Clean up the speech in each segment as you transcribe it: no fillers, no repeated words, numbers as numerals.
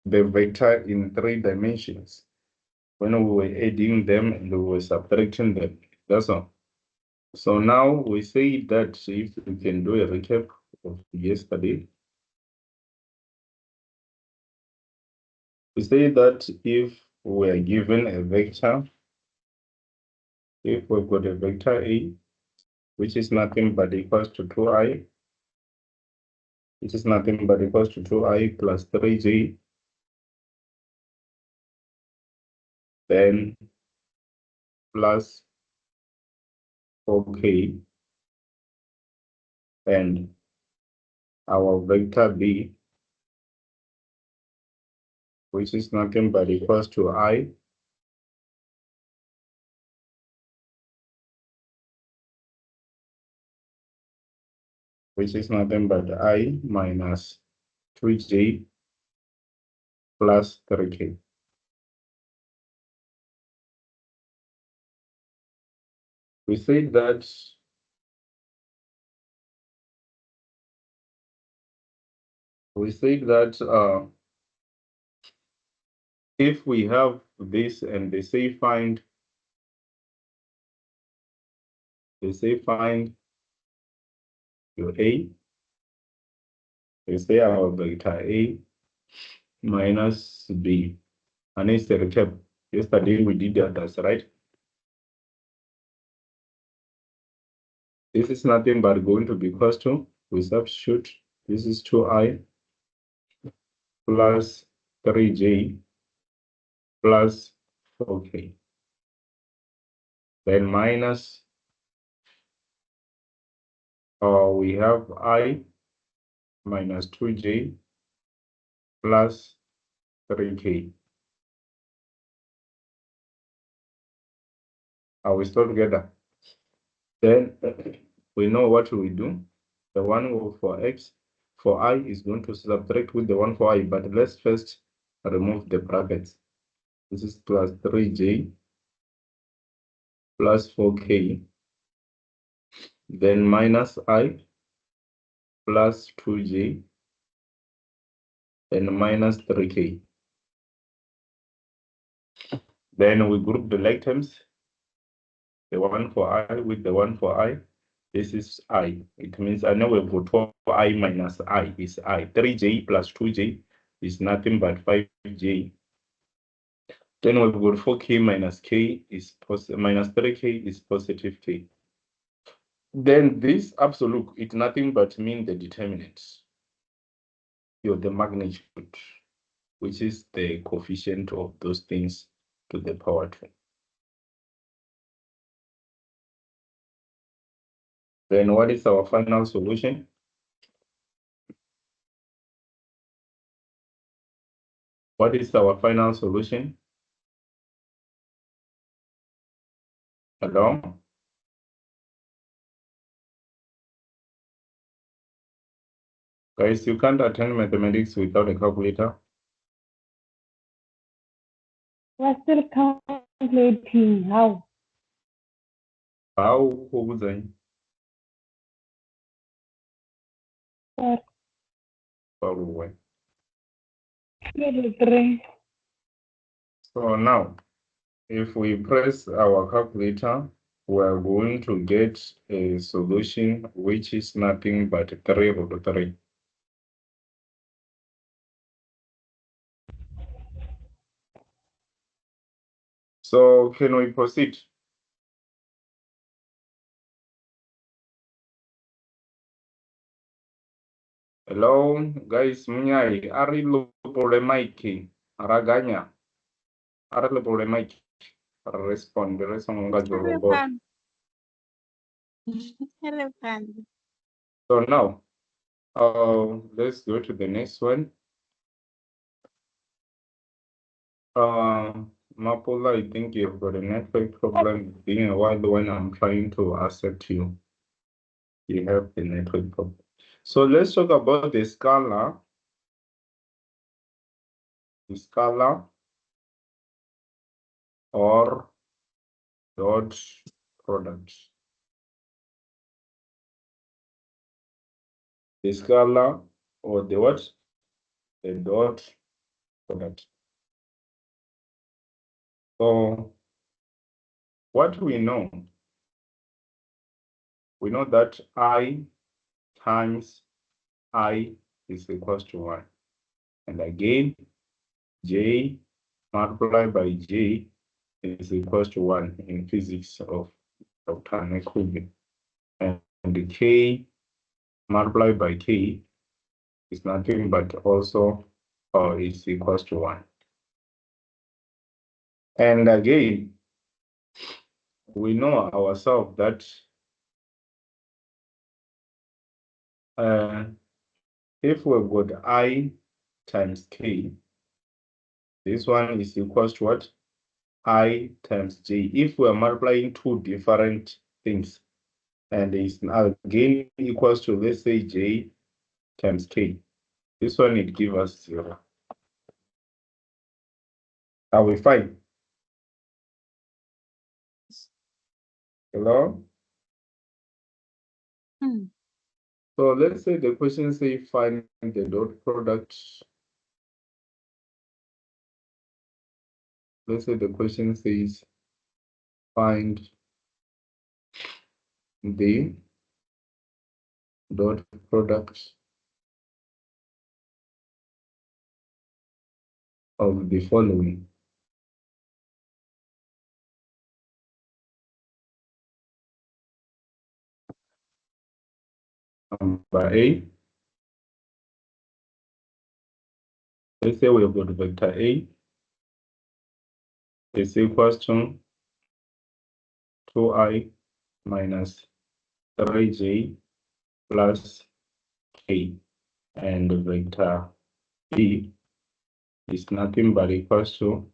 the vector in 3 dimensions when we were adding them and we were subtracting them. That's all. So now we say that if we can do a recap of yesterday, we say that if we are given a vector, if we've got a vector A, which is nothing but equals to 2i, which is nothing but equals to 2i plus 3j, then plus 4k, and our vector B, which is nothing but equals to I which is nothing but I minus 2j plus 3k. We say that if we have this and they say find your A, they say our vector A minus B. And it's a recap. Yesterday we did that, right? This is nothing but going to be equals to, we substitute, this is 2i plus 3j plus 4k. Then minus, we have I minus 2j plus 3k. Are we still together? Then we know what we do. The one for x, for I is going to subtract with the one for I, but let's first remove the brackets. This is plus 3j plus 4k, then minus I plus 2j and minus 3k. Then we group the like terms, the one for I with the one for I. This is I. It means I know we've got 4i minus I is I. 3j plus 2j is nothing but 5j. Then we've got 4k minus k is minus 3k is positive k. Then this absolute, it's nothing but mean the determinant, the magnitude, which is the coefficient of those things to the power 2. Then what is our final solution? What is our final solution? Hello? Guys, you can't attend mathematics without a calculator. We're still calculating how. How? Who was I? Far. So now, if we press our calculator, we're going to get a solution which is nothing but 3 root 3. So can we proceed? Hello, guys, munyai, ari lupole maiki, araganya, ari lupole maiki, respond, So now, let's go to the next one. Mapula, I think you've got a network problem. Being a while when I'm trying to accept you, you have the network problem. So let's talk about the scalar. The scalar or dot product. The scalar or the what? The dot product. So what we know that I times I is equals to 1. And again, J multiplied by J is equals to 1 in physics of Dr. Nekube. And the K multiplied by K is nothing but also is equals to 1. And again, we know ourselves that if we've got I times K, this one is equals to what? I times J. If we're multiplying two different things, and it's again equals to, let's say, J times K. This one, it gives us 0. Are we fine? Hello? So let's say the question say find the dot product. Let's say the question says find the dot product of the following. Number A. Let's say we have got vector A is equals to 2I minus 3J plus K, and vector B is nothing but equals to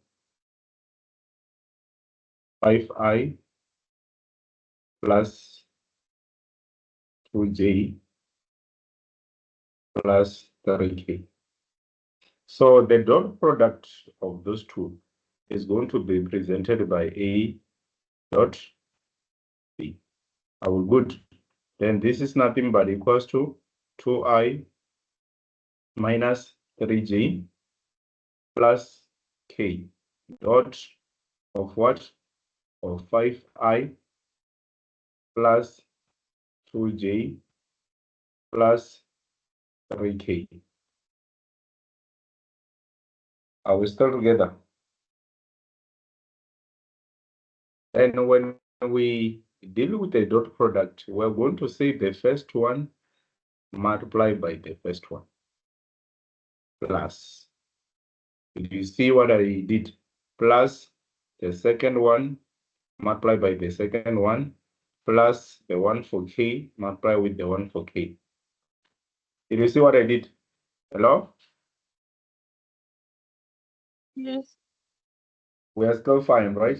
5I plus 2J plus 3K. So the dot product of those two is going to be presented by A dot B. Are we good? Then this is nothing but equals to 2I minus 3J plus K dot of what? Of 5I plus 2J plus 3K. Are we still together? And when we deal with the dot product, we're going to say the first one multiplied by the first one plus. Did you see what I did? Plus the second one multiplied by the second one plus the one for K multiplied with the one for K. Did you see what I did? Hello? Yes. We are still fine, right?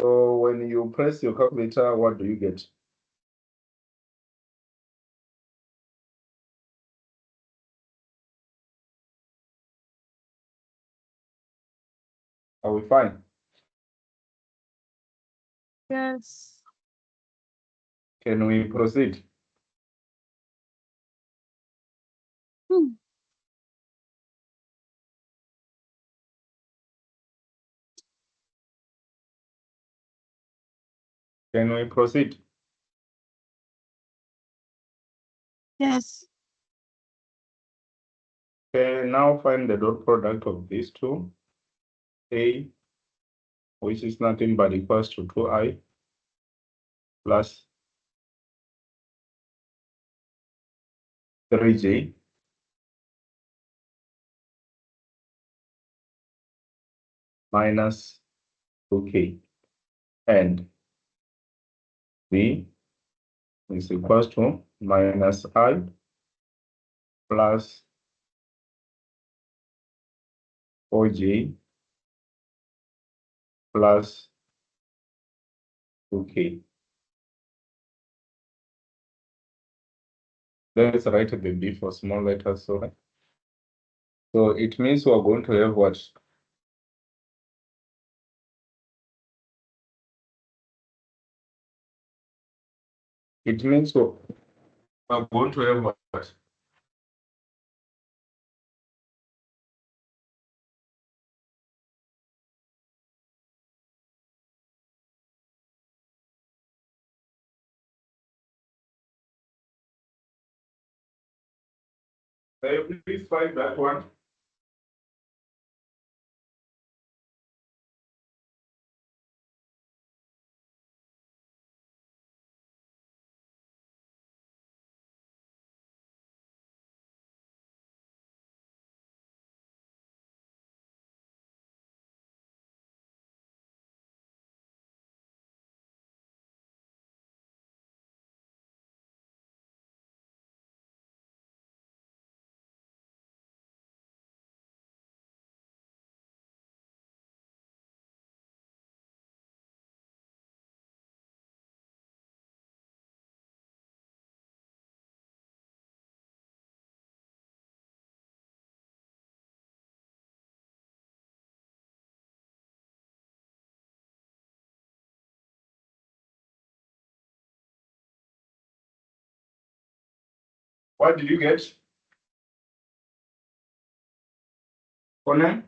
So when you press your calculator, what do you get? Are we fine? Yes. Can we proceed? Can we proceed? Yes. Okay, now find the dot product of these two. A, which is nothing but equals to 2I plus 3J minus 2K, and B is equals to minus I plus 4J plus 2K. Let's write the B for small letters. So it means we're going to have what? It means we're going to have what? Please find that one. What did you get? Conan?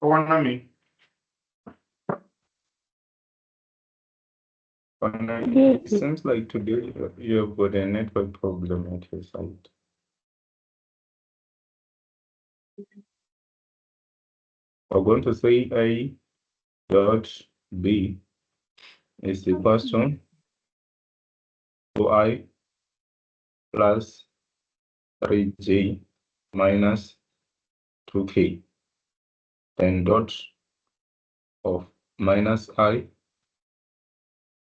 Konami. It seems like today you have got a network problem at your side. We're going to say A dot B is equals to 2I plus 3J minus 2K. Then dot of minus I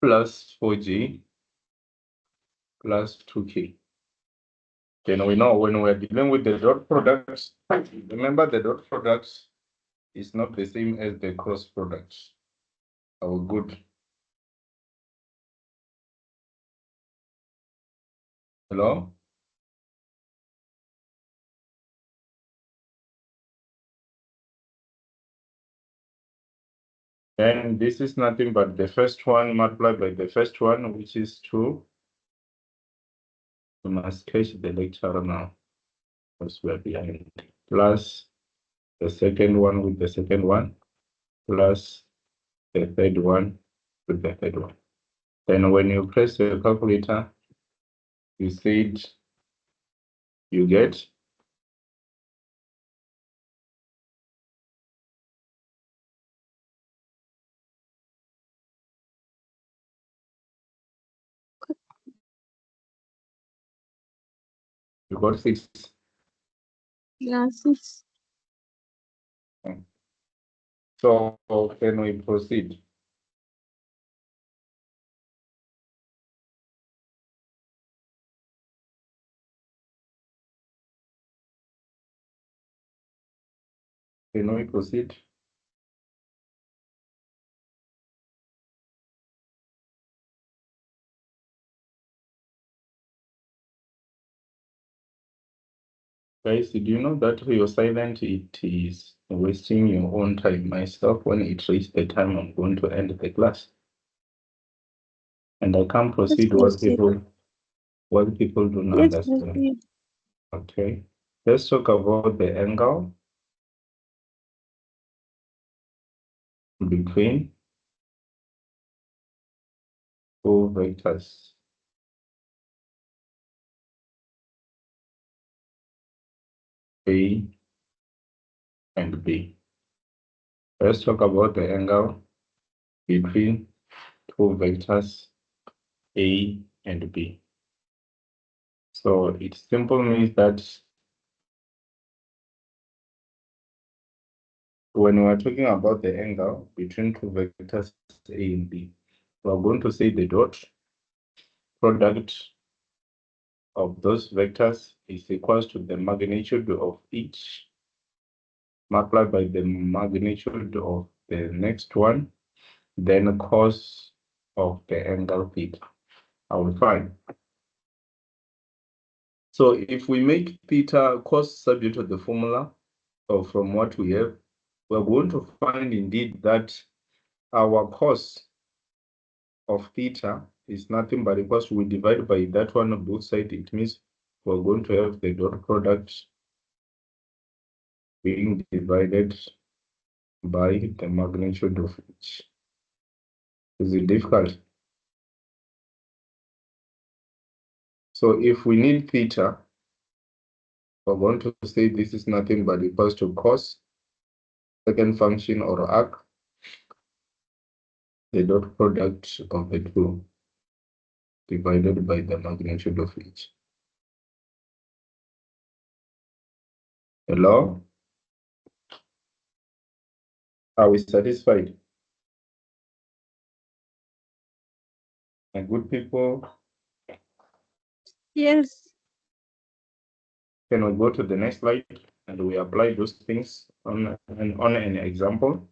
plus 4J plus 2K. Then we know when we're dealing with the dot products, remember the dot products is not the same as the cross products. Our good. Hello? And this is nothing but the first one multiplied by the first one, which is 2. We must catch the lecture now, because we are behind. Plus the second one with the second one, plus the third one with the third one. Then when you press the calculator, you said you get you got 6. Yeah, 6. So can we proceed? Can we proceed? Guys, did you know that your silent it is wasting your own time? Myself, when it reaches the time I'm going to end the class. And I can't proceed what people do not Yes, understand. proceed. Okay. Let's talk about the angle between two vectors. A and B. Let's talk about the angle between two vectors A and B. So it simply means that when we're talking about the angle between two vectors A and B, we're going to say the dot product of those vectors is equals to the magnitude of each multiplied by the magnitude of the next one, then cos of the angle theta. Are we fine? So if we make theta cos subject to the formula, or from what we have, we're going to find indeed that our cos of theta is nothing but equals we divide by that one on both sides. It means we're going to have the dot product being divided by the magnitude of each. Is it difficult? So if we need theta, we're going to say this is nothing but equals to cos second function or arc, the dot product of the two divided by the magnitude of each. Hello? Are we satisfied? My good people? Yes. Can we go to the next slide and we apply those things on an example?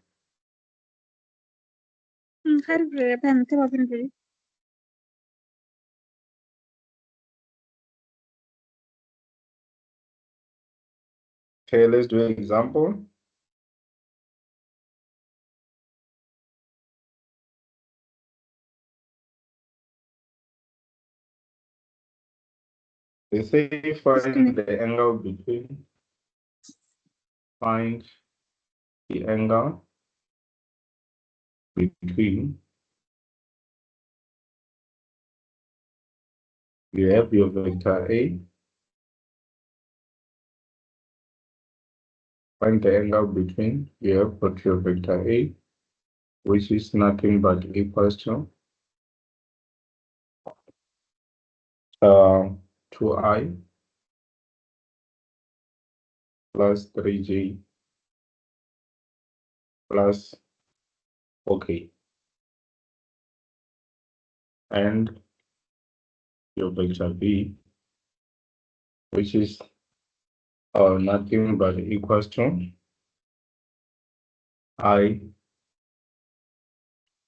Okay, let's do an example. They say find the angle between, find the angle between, you have your vector A, find the angle between, you have got your vector A, which is nothing but equals to 2i plus 3j plus OK. And your vector B, which is nothing but equals to I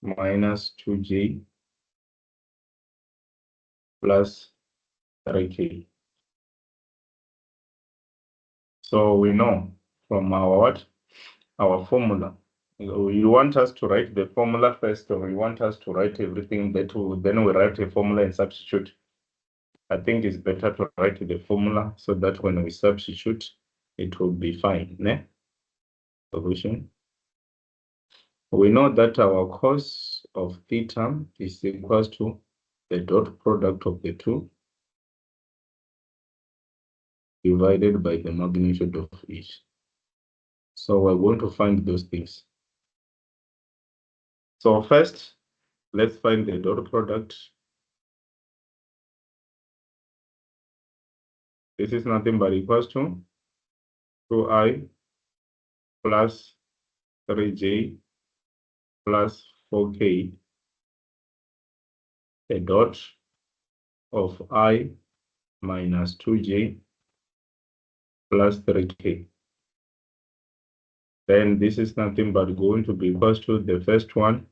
minus 2j plus 3k. So we know from our what? Our formula. You want us to write the formula first, or you want us to write everything then we write a formula and substitute? I think it's better to write the formula so that when we substitute, it will be fine. Ne? Solution. We know that our cos of theta is equals to the dot product of the two divided by the magnitude of each. So we're going to find those things. So first, let's find the dot product. This is nothing but equals to 2i plus 3j plus 4k, the dot of I minus 2j plus 3k. Then this is nothing but going to be equals to the first one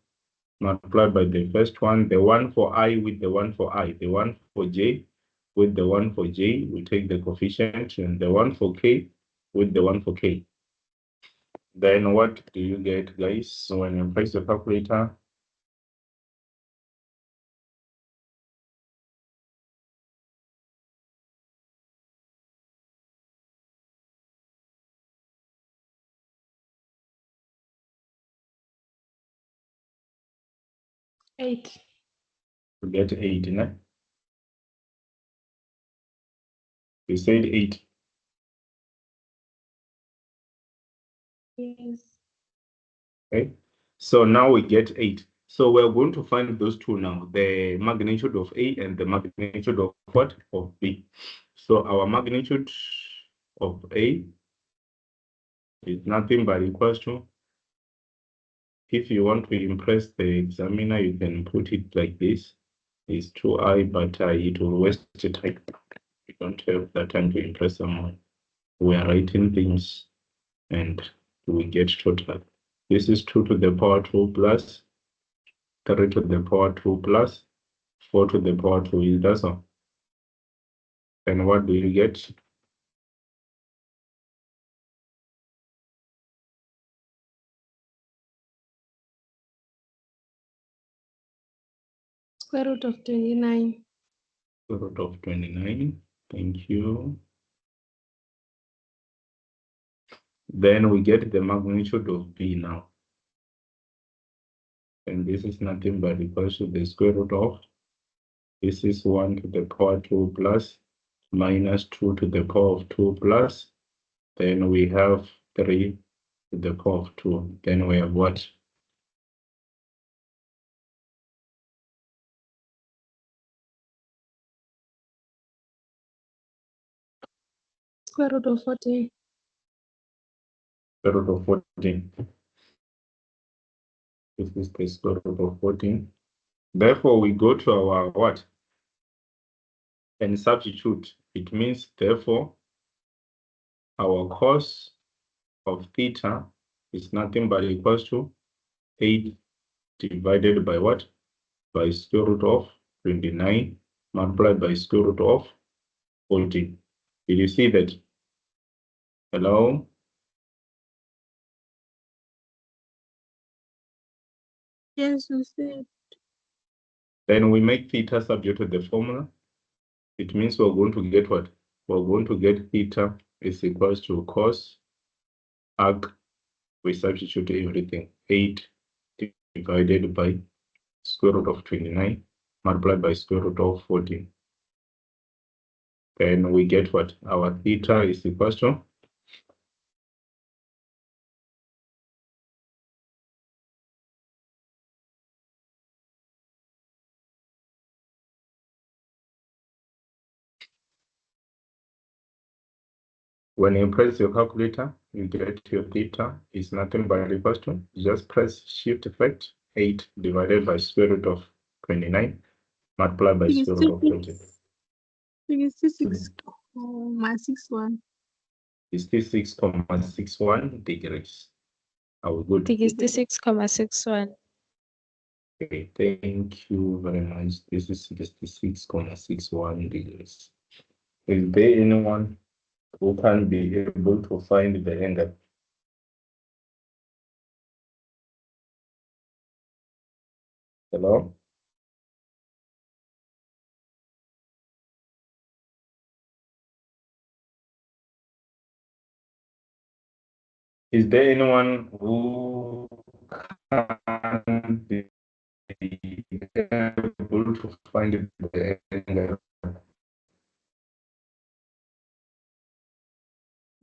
multiplied by the first one, the one for I with the one for I, the one for j with the one for j, we take the coefficient, and the one for k with the one for k. Then what do you get, guys? So when you press the calculator, Eight. you get 8, né? You said 8. Yes. Okay. So now we get 8. So we're going to find those two now, the magnitude of A and the magnitude of what? Of B. So our magnitude of A is nothing but equals to, if you want to impress the examiner, you can put it like this. It's 2i, but it will waste the time. We don't have that time to impress someone. We are writing things and we get total. This is 2 to the power 2 plus 3 to the power 2 plus 4 to the power 2 is that so. And what do you get? Square root of 29. Square root of 29. Thank you. Then we get the magnitude of B now. And this is nothing but equals to the square root of This is 1 to the power 2 plus minus 2 to the power of 2 plus. Then we have 3 to the power of 2. Then we have what? Square root of 14. Square root of 14. This is the square root of 14. Therefore, we go to our what? And substitute. It means, therefore, our cos of theta is nothing but equals to 8 divided by what? By square root of 29 multiplied by square root of 14. Did you see that? Hello? Yes, we see. Then we make theta subject to the formula. It means we're going to get what? We're going to get theta is equals to cos arc. We substitute everything. 8 divided by square root of 29 multiplied by square root of 14. Then we get what? Our theta is equals to when you press your calculator, you get your theta is nothing but equals to, just press shift effect 8 divided by square root of 29 multiplied by square root of 14. 66.61. 66.61 degrees. Are we good? 66.61. Okay, thank you very much. This is 66.61 degrees. Is there anyone who can be able to find the angle? Hello? Is there anyone who can be able to find the angle?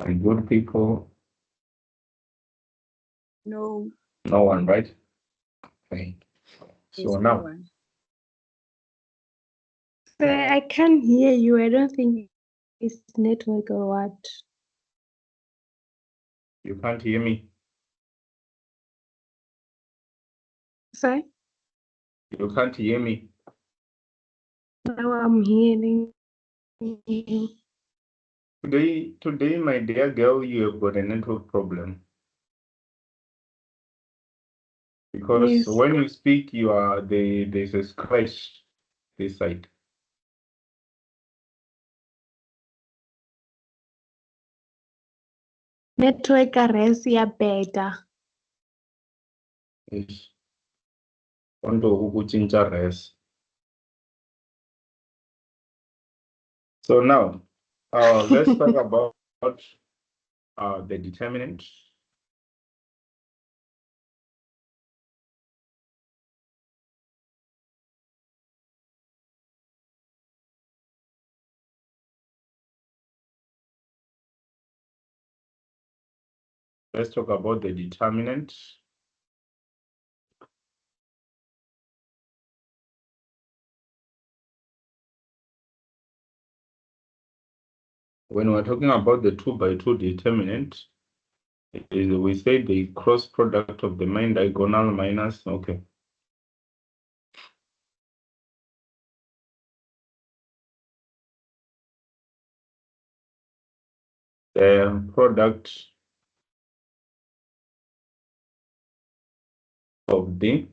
And good people? No. No one, right? Okay. So now, Sir, I can't hear you. I don't think it's network or what. you can't hear me. Sir, You can't hear me. now I'm hearing you. Today, my dear girl, you have got a network problem. Because Yes. when you speak, there's a scratch this side. Network arrest ya better. Yes. Res. So now, let's talk about the determinant. Let's talk about the determinant. When we're talking about the 2 by 2 determinant, we say the cross product of the main diagonal minus, okay. The product of the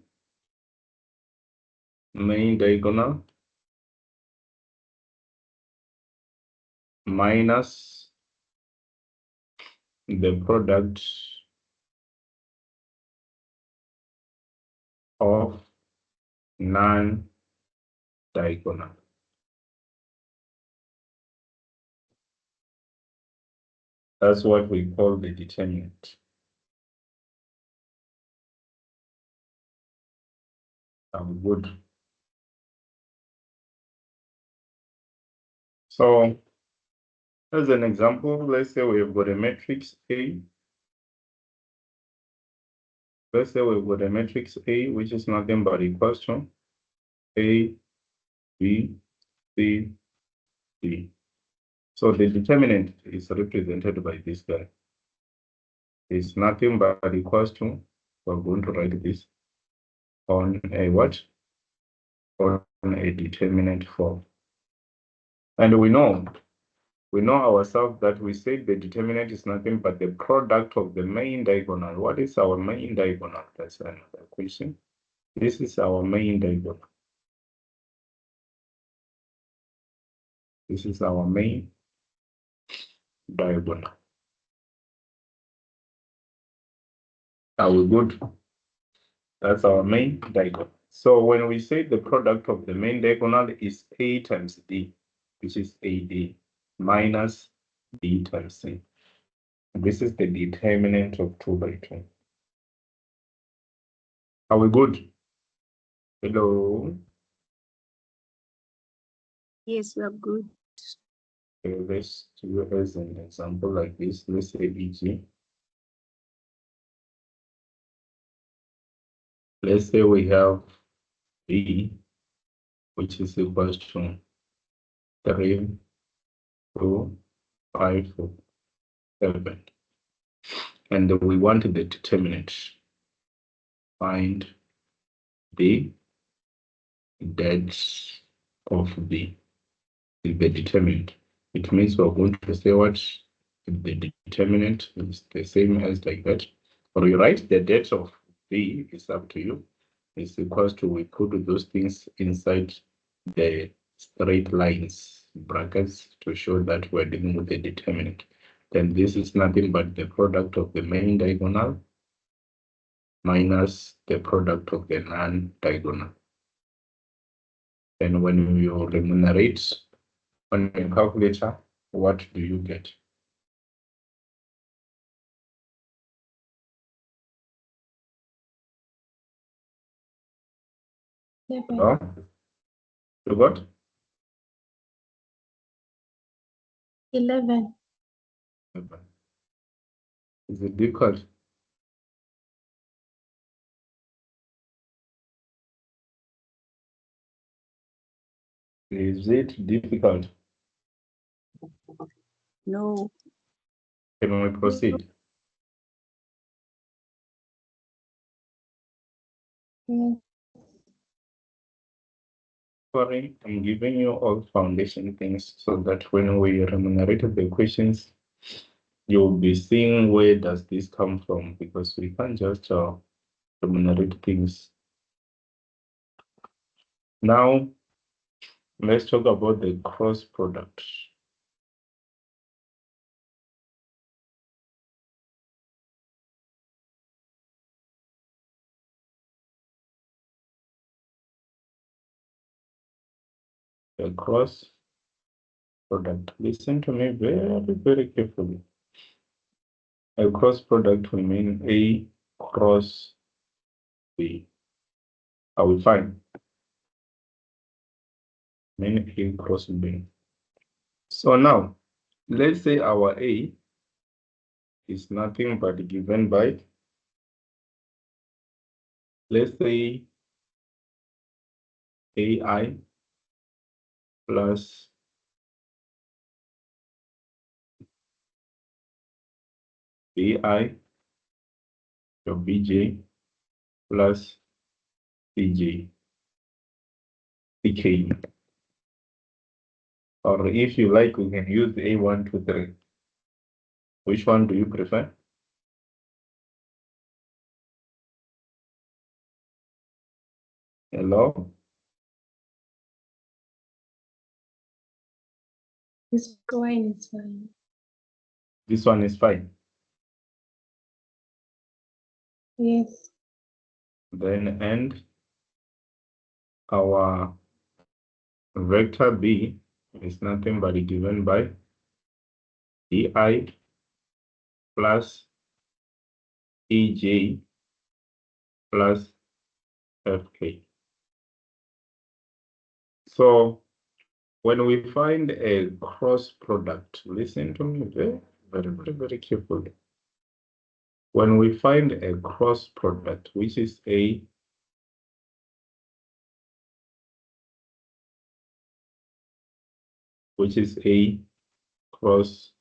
main diagonal minus the product of non-diagonal. That's what we call the determinant. Good. So as an example, let's say we've got a matrix A. Let's say we've got a matrix A, which is nothing but equals to A, B, C, D. So the determinant is represented by this guy. It's nothing but equals to, we're going to write this on a what? On a determinant form. And we know ourselves that we said the determinant is nothing but the product of the main diagonal. What is our main diagonal? That's another question. This is our main diagonal. This is our main diagonal. Are we good? That's our main diagonal. So when we say the product of the main diagonal is A times D, which is AD, minus D times C. This is the determinant of 2 by 2. Are we good? Hello? Yes, we are good. Okay, let's do as an example like this. Let's say BG. Let's say we have B, which is equals to 3, 2, 5, 4, 7. And we want the determinant. Find the deaths of B, the determinant. It means we're going to say what the determinant is the same as like that. Or you write the deaths of B, is up to you. It's equals to, we put those things inside the straight lines brackets to show that we're dealing with the determinant. Then this is nothing but the product of the main diagonal minus the product of the non-diagonal. And when you remunerate on a calculator, what do you get? Oh, you got 11. 11. Is it difficult? Is it difficult? No. Can we proceed? Yes. Sorry, I'm giving you all foundation things so that when we remunerate the questions, you'll be seeing where does this come from, because we can't just remunerate things. Now, let's talk about the cross product. The cross product. Listen to me very, very carefully. A cross product will mean A cross B. Are we fine? Mean A cross B. So now, let's say our A is nothing but given by, let's say AI plus BI or BJ plus CJ, CK. Or if you like, we can use A1, 2, 3. Which one do you prefer? Hello? This one is fine. This one is fine. Yes. Then and our vector B is nothing but given by DI plus EJ plus FK. So When we find a cross product, listen to me very carefully. When we find a cross product, which is A cross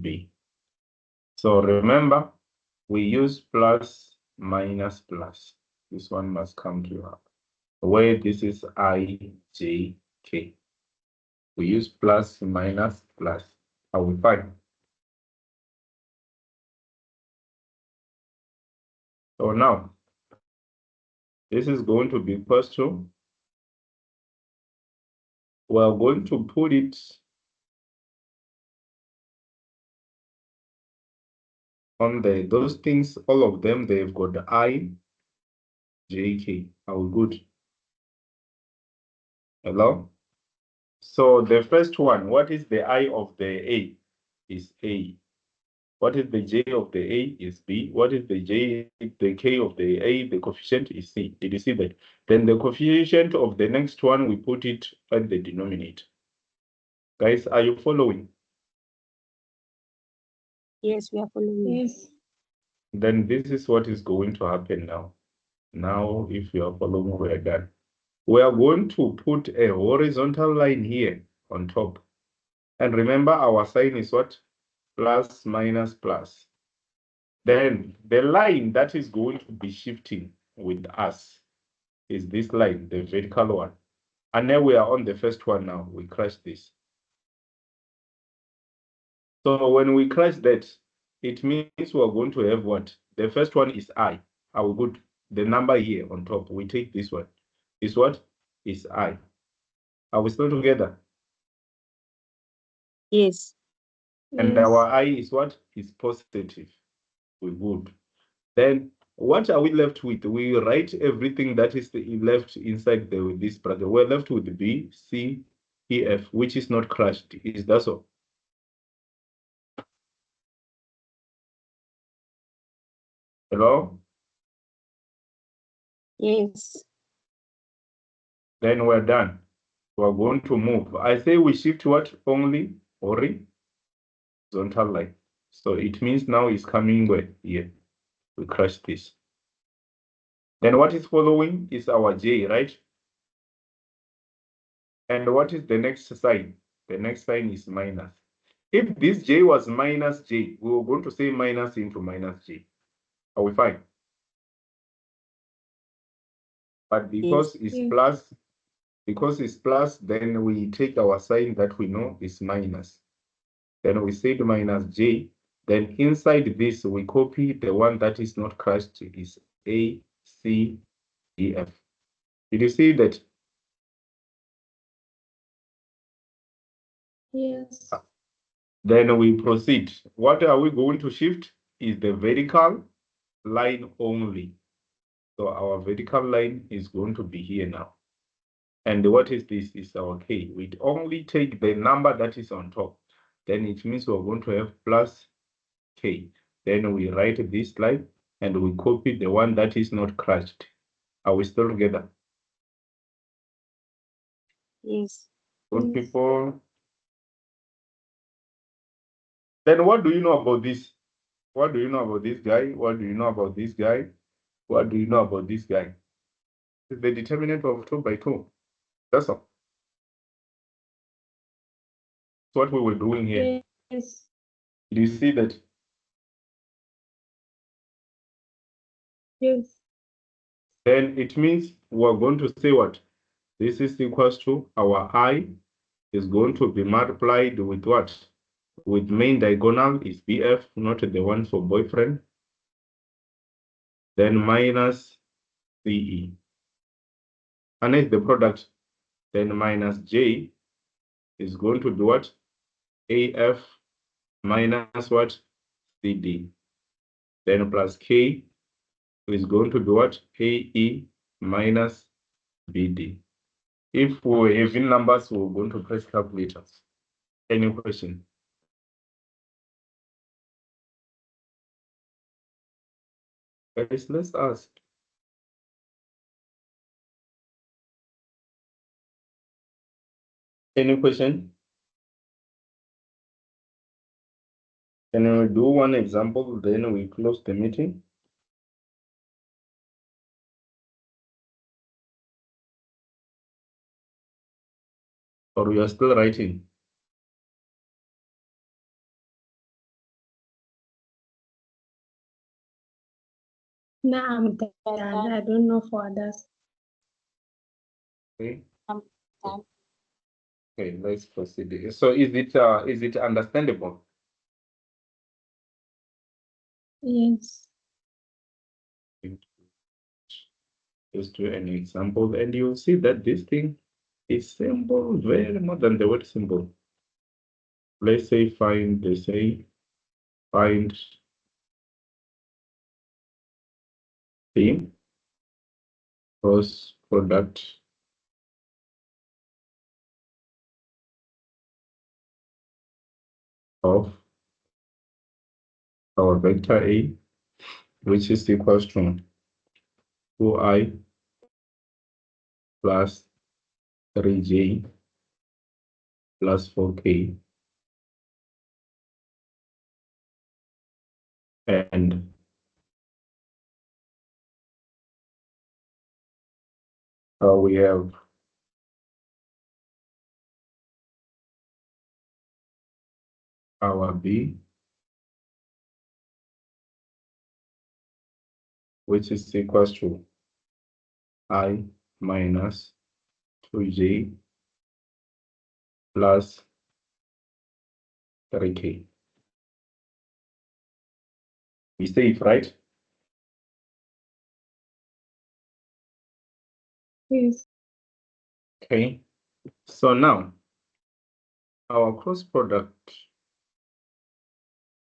B. So remember, we use plus minus plus. This one must come to up. Where this is I, J, K. We use plus minus plus. Are we fine? So now, this is going to be equals to, we're going to put it on those things, all of them, they've got the I, J, K. Are we good? Hello? So the first one, what is the I of the A? Is A. What is the J of the A? Is B. What is the K of the A? The coefficient is C. Did you see that? Then the coefficient of the next one, we put it at the denominator. Guys, are you following? Yes, we are following. Yes. Then this is what is going to happen now. Now, if you are following, we are done. We are going to put a horizontal line here on top. And remember, our sign is what? Plus, minus, plus. Then the line that is going to be shifting with us is this line, the vertical one. And then we are on the first one now. We crush this. So when we crush that, it means we are going to have what? The first one is I. I will put the number here on top. We take this one. Is what? Is I. Are we still together? Yes. And our I is what? Is positive. We would. Then what are we left with? We write everything that is left inside this bracket. We're left with B, C, E, F, which is not crushed. Is that so? Hello? Yes. Then we're done. We're going to move. I say we shift what? Only horizontal line. So it means now it's coming where? Here. We crush this. Then what is following is our J, right? And what is the next sign? The next sign is minus. If this J was minus J, we were going to say minus into minus J. Are we fine? But because it's plus, then we take our sign that we know is minus. Then we say minus J. Then inside this, we copy the one that is not crushed is A, C, E, F. Did you see that? Yes. Then we proceed. What are we going to shift? Is the vertical line only. So our vertical line is going to be here now. And what is this? Is our K. We only take the number that is on top. Then it means we're going to have plus K. Then we write this line and we copy the one that is not crushed. Are we still together? Yes. Good people. Then what do you know about this? What do you know about this guy? What do you know about this guy? What do you know about this guy? It's the determinant of 2 by 2. That's all. That's what we were doing here. Yes. Do you see that? Yes. Then it means we're going to say what? This is equals to our I is going to be multiplied with what? With main diagonal is BF, not the one for boyfriend. Then minus CE. And it's the product. Then minus J is going to be what? AF minus what? CD. Then plus K is going to be what? AE minus BD. If we were having numbers, we're going to press calculators. Any question? Guys, let's ask. Any question? Can we do one example, then we close the meeting? Or we are still writing? No, I'm done. I don't know for others. Okay. Done. Okay, let's proceed. So is it understandable? Yes. Just do an example, and you'll see that this thing is simple, very more than the word simple. Let's say find the cross product of our vector A, which is equals to 2i plus 3j plus 4k, and we have our B, which is equals to I minus 2j plus 3k. We say it right? Yes. Okay. So now our cross product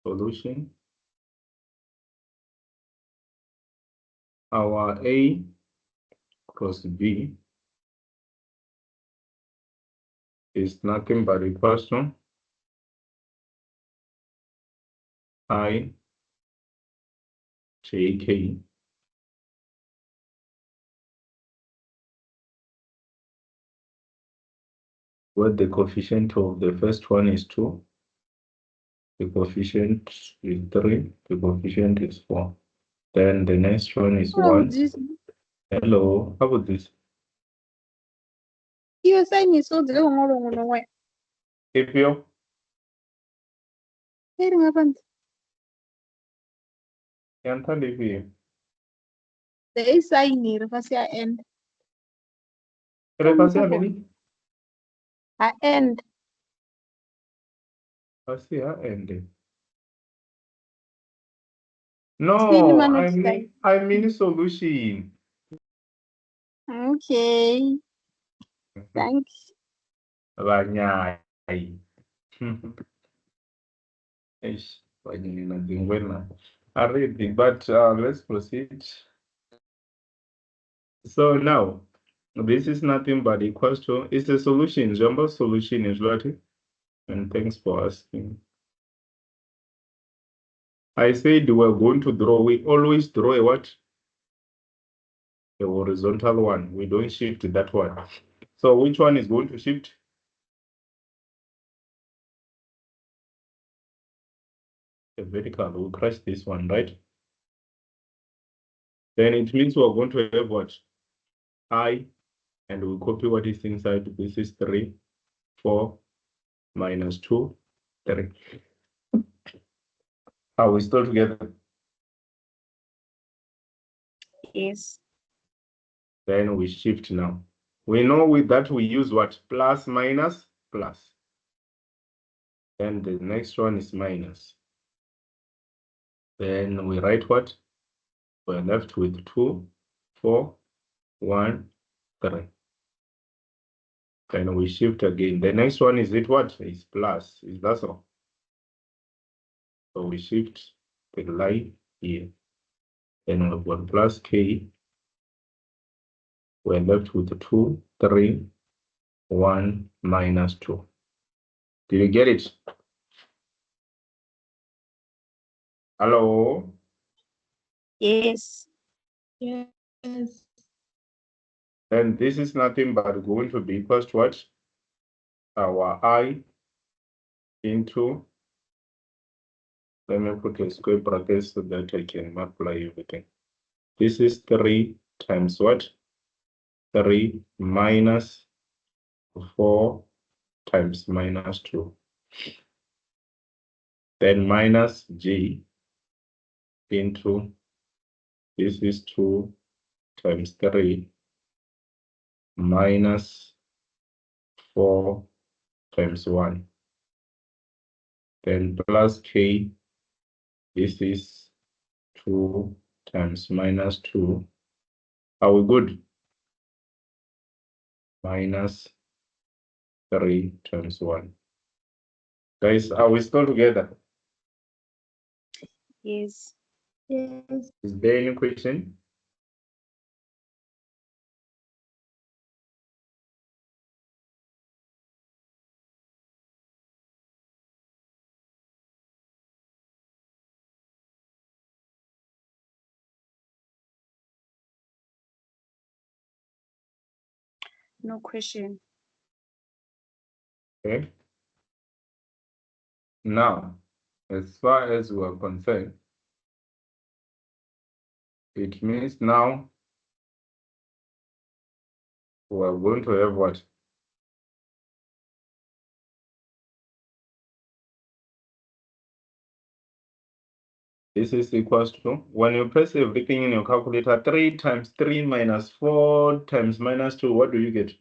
solution, our A cross B is nothing but equals to I jk where the coefficient of the first one is 2, the coefficient is 3, the coefficient is 4. Then the next one is 1. Hello, how about this? Iyo sign is so the ngoro way. Sipho, Here ngapan. can't leave here. The sign ni kasi end. Refasi ameni? End. Asi end. Sini No, manage time. I mean solution. Okay. Thanks. Banyai. Eish, banyai na dingwena. Already, but let's proceed. So now, this is nothing but equals to, it's a solution. Jumbo solution is what? And thanks for asking. I said we're going to draw, we always draw a what? A horizontal one. We don't shift that one. So which one is going to shift? The vertical. We'll crush this one, right? Then it means we're going to have what? I, and we'll copy what is inside. This is 3, 4, minus 2, 3. Are we still together? Yes. Then we shift now. We know with that we use what? Plus, minus, plus. Then the next one is minus. Then we write what? We're left with 2, 4, 1, 3. Then we shift again. The next one is it what? Is plus. Is that so? So we shift the line here. Then we've got plus k. We're left with 2, 3, 1, minus 2. Did you get it? Hello? Yes. Yes. Then this is nothing but going to be equals to what? our I into, let me put a square bracket so that I can multiply everything. This is 3 times what? 3 minus 4 times minus 2. Then minus J into, this is 2 times 3 minus 4 times 1. Then plus K, this is 2 times minus 2. Are we good? Minus 3 times 1. Guys, are we still together? Yes. Yes. Is there any question? No question. Okay. Now, as far as we are concerned, it means now we are going to have what? This is equals to, when you press everything in your calculator, 3 times 3 minus 4 times minus 2, what do you get?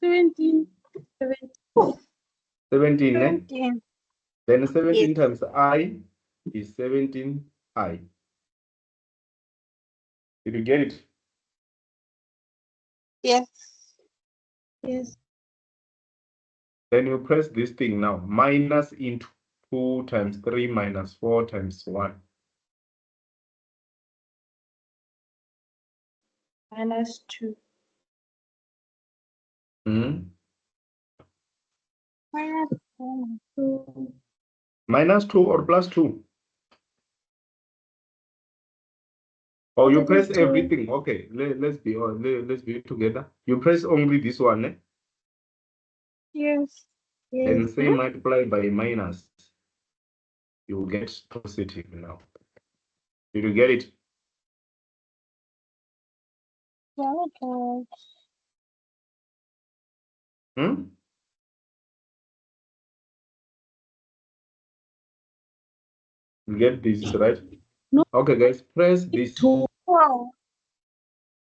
17. 17, eh? 17. Then 17 Yes. times I is 17I. Did you get it? Yes. Yes. Then you press this thing now, minus into 2 times 3 minus 4 times 1. Minus 2. Minus 2. Minus 2 or plus 2? Oh, you press Positive 2. everything. Okay, let's be together. You press only this one, eh? Yes. Then Yes. say multiply by minus. You will get positive now. Did you get it? Yeah, okay. You get this, right? No. Okay, guys, press this. 2. Wow.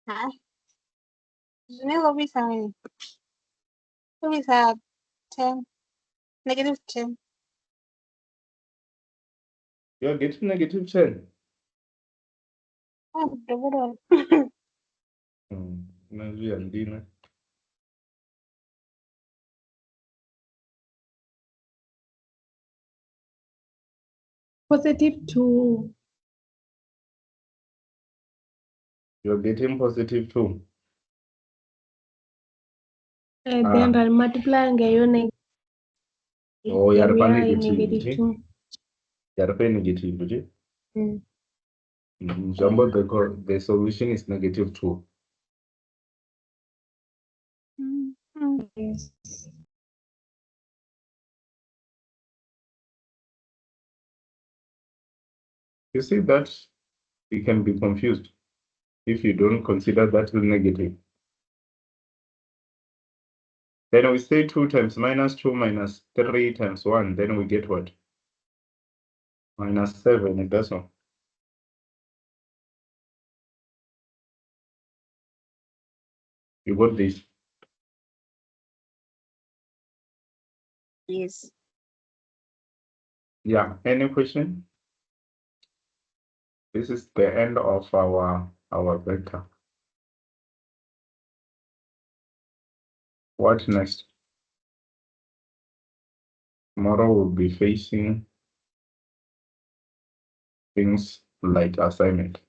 Hả? Nếu có biết sao này? Có biết sao 10. Negative 10. You're getting negative 10. Đúng rồi. Maybe I'm doing. Positive 2. You're getting positive 2. And then I'll multiply and get your negative. Oh, you're negative 2. You're negative. Mm. Jumbo, the solution is negative 2. Yes. You see that you can be confused if you don't consider that negative. Then we say 2 times minus 2 minus 3 times 1. Then we get what? Minus 7. It does not. You got this? Yes. Yeah. Any question? This is the end of our vector. What next? Tomorrow we'll be facing things like assignment.